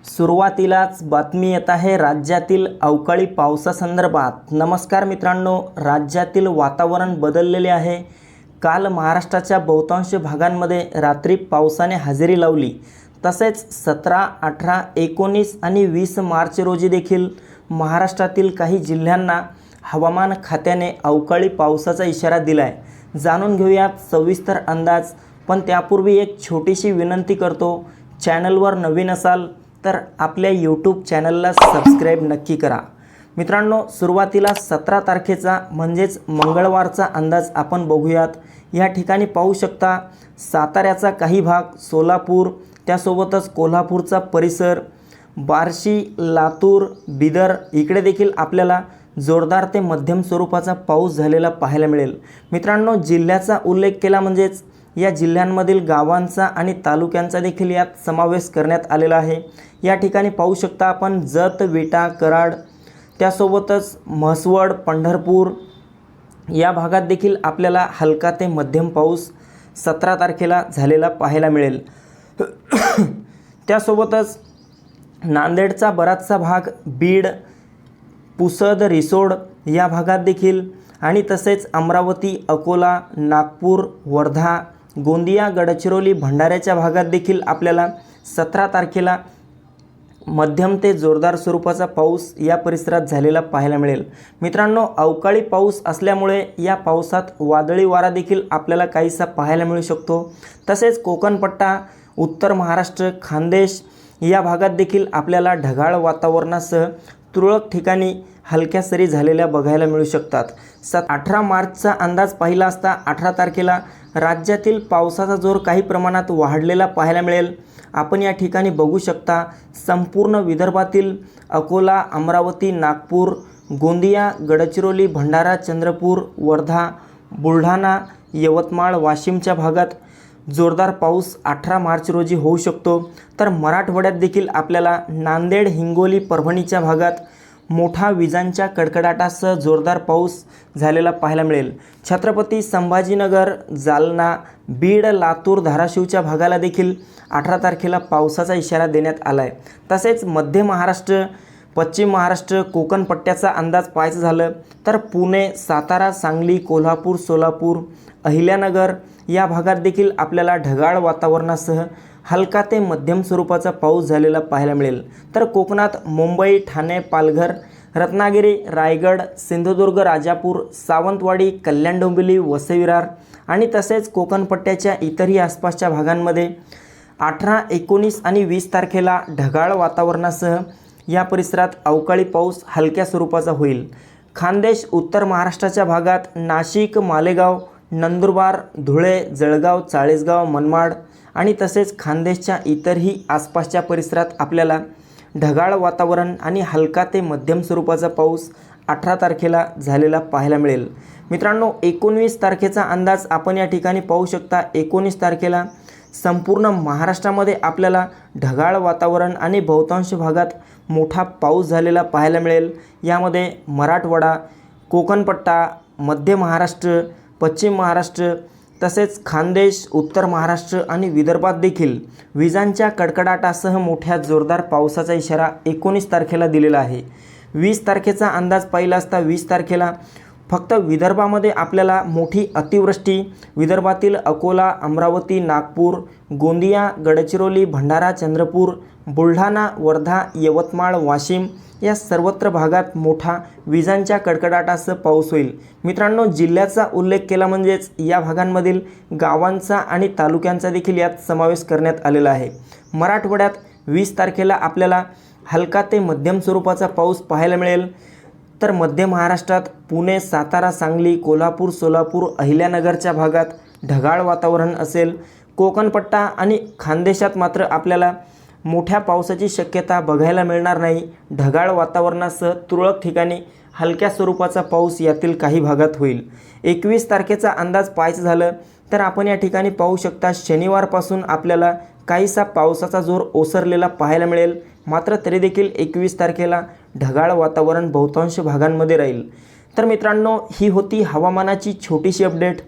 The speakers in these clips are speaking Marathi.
सुरुवातीलाच बातमी येत आहे राज्यातील अवकाळी पावसासंदर्भात। नमस्कार मित्रांनो, राज्यातील वातावरण बदललेले आहे। काल महाराष्ट्राच्या बहुतांश भागांमध्ये रात्री पावसाने हजेरी लावली। तसेच 17, 18, 19 आणि 20 मार्च रोजी देखील महाराष्ट्रातील काही जिल्ह्यांना हवामान खात्याने अवकाळी पावसाचा इशारा दिलाय। जाणून घेऊयात सविस्तर अंदाज, पण त्यापूर्वी एक छोटीशी विनंती करतो, चॅनलवर नवीन असाल तर आपल्या यूट्यूब चॅनलला सबस्क्राईब नक्की करा। मित्रांनो, सुरुवातीला 17 तारखेचा म्हणजेच मंगळवारचा अंदाज आपण बघूयात। या ठिकाणी पाहू शकता साताऱ्याचा काही भाग, सोलापूर, त्यासोबतच कोल्हापूरचा परिसर, बार्शी, लातूर, बिदर इकडे देखील आपल्याला जोरदार ते मध्यम स्वरूपाचा पाऊस झालेला पाहायला मिळेल। मित्रांनो, जिल्ह्याचा उल्लेख केला म्हणजेच या जिल्ह्यांमधील गावांचा आणि तालुक्यांचा देखील यात समावेश करण्यात आलेला आहे। या ठिकाणी पाहू शकता आपण जत, विटा, कराड, त्यासोबतच म्हसवड, पंढरपूर या भागात देखील आपल्याला हलका ते मध्यम पाऊस 17 तारखेला झालेला पाहायला मिळेल। त्यासोबतच नांदेडचा बराचसा भाग, बीड, पुसद, रिसोड या भागात देखील आणि तसेच अमरावती, अकोला, नागपूर, वर्धा, गोंदिया, गडचिरोली, भंडाऱ्याच्या भागात देखील आपल्याला 17 तारखेला मध्यम ते जोरदार स्वरूपाचा पाऊस या परिसरात झालेला पाहायला मिळेल। मित्रांनो, अवकाळी पाऊस असल्यामुळे या पावसात वादळी वारा देखील आपल्याला काहीसा पाहायला मिळू शकतो। तसेच कोकण पट्टा, उत्तर महाराष्ट्र, खानदेश या भागात देखील आपल्याला ढगाळ वातावरणासह तुरळक ठिकाणी हलक्या सरी झालेल्या बघायला मिळू शकतात। 18 मार्चचा अंदाज पाहिला असता 18 तारखेला राज्यातील पावसाचा जोर काही प्रमाणात वाढलेला पाहायला मिळेल। आपण या ठिकाणी बघू शकता संपूर्ण विदर्भातील अकोला, अमरावती, नागपूर, गोंदिया, गडचिरोली, भंडारा, चंद्रपूर, वर्धा, बुलढाणा, यवतमाळ, वाशिमच्या भागात जोरदार पाऊस 18 मार्च रोजी होऊ शकतो। तर मराठवाड्यात देखील आपल्याला नांदेड, हिंगोली, परभणीच्या भागात मोठा विजांच्या कडकडाटासह जोरदार पाऊस झालेला पाहायला मिळेल। छत्रपती संभाजीनगर, जालना, बीड, लातूर, धाराशिवच्या भागाला देखील 18 तारखेला पावसाचा इशारा देण्यात आला आहे। तसेच मध्य महाराष्ट्र, पश्चिम महाराष्ट्र, कोकण पट्ट्याचा अंदाज पाहायचा झालं तर पुणे, सातारा, सांगली, कोल्हापूर, सोलापूर, अहिल्यानगर या भागात देखील आपल्याला ढगाळ वातावरणासह हलका ते मध्यम स्वरूपाचा पाऊस झालेला पाहायला मिळेल। तर कोकणात मुंबई, ठाणे, पालघर, रत्नागिरी, रायगड, सिंधुदुर्ग, राजापूर, सावंतवाडी, कल्याण, डोंबिवली, वसई, विरार आणि तसेच कोकण पट्ट्याच्या इतरही आसपासच्या भागांमध्ये 18, 19 आणि 20 तारखेला ढगाळ वातावरणासह या परिसरात अवकाळी पाऊस हलक्या स्वरूपाचा होईल। खानदेश, उत्तर महाराष्ट्राच्या भागात नाशिक, मालेगाव, नंदुरबार, धुळे, जळगाव, चाळीसगाव, मनमाड आणि तसेच खानदेशच्या इतरही आसपासच्या परिसरात आपल्याला ढगाळ वातावरण आणि हलका ते मध्यम स्वरूपाचा पाऊस 18 तारखेला झालेला पाहायला मिळेल। मित्रांनो, 19 तारखेचा अंदाज आपण या ठिकाणी पाहू शकता। 19 तारखेला संपूर्ण महाराष्ट्रामध्ये आपल्याला ढगाळ वातावरण आणि बहुतांश भागात मोठा पाऊस झालेला पाहायला मिळेल। यामध्ये मराठवाडा, कोकणपट्टा, मध्य महाराष्ट्र, पश्चिम महाराष्ट्र, तसेच खानदेश, उत्तर महाराष्ट्र आणि विदर्भात देखील विजांच्या कडकडाटासह मोठ्या जोरदार पावसाचा इशारा 19 तारखेला दिलेला आहे। 20 तारखेचा अंदाज पाहिला असता 20 तारखेला फक्त विदर्भामध्ये आपल्याला मोठी अतिवृष्टी, विदर्भातील अकोला, अमरावती, नागपूर, गोंदिया, गडचिरोली, भंडारा, चंद्रपूर, बुलढाणा, वर्धा, यवतमाळ, वाशिम या सर्वत्र भागात मोठा विजांच्या कडकडाटासह पाऊस होईल। मित्रांनो, जिल्ह्याचा उल्लेख केला म्हणजेच या भागांमधील गावांचा आणि तालुक्यांचा देखील यात समावेश करण्यात आलेला आहे। मराठवाड्यात 20 तारखेला आपल्याला हलका ते मध्यम स्वरूपाचा पाऊस पाहायला मिळेल। तर मध्य महाराष्ट्रात पुणे, सातारा, सांगली, कोल्हापूर, सोलापूर, अहिल्यानगरच्या भागात ढगाळ वातावरण असेल। कोकणपट्टा आणि खानदेशात मात्र आपल्याला मोठ्या पावसाची शक्यता बघायला मिळणार नाही। ढगाळ वातावरणासह तुरळक ठिकाणी हलक्या स्वरूपाचा पाऊस यातील काही भागात होईल। 21 तारखेचा अंदाज पाहायचा झालं तर आपण या ठिकाणी पाहू शकता शनिवारपासून आपल्याला काहीसा पावसाचा जोर ओसरलेला पाहायला मिळेल। मात्र तरी देखील 21 तारखेला ढगाळ वातावरण बहुतांश भागांमध्ये राहील। तर मित्रांनो, ही होती हवामानाची छोटीशी अपडेट।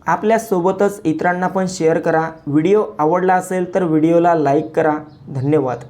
आपल्यासोबतच इतरांना पण शेअर करा। व्हिडिओ आवडला असेल तर व्हिडिओला लाईक करा। धन्यवाद।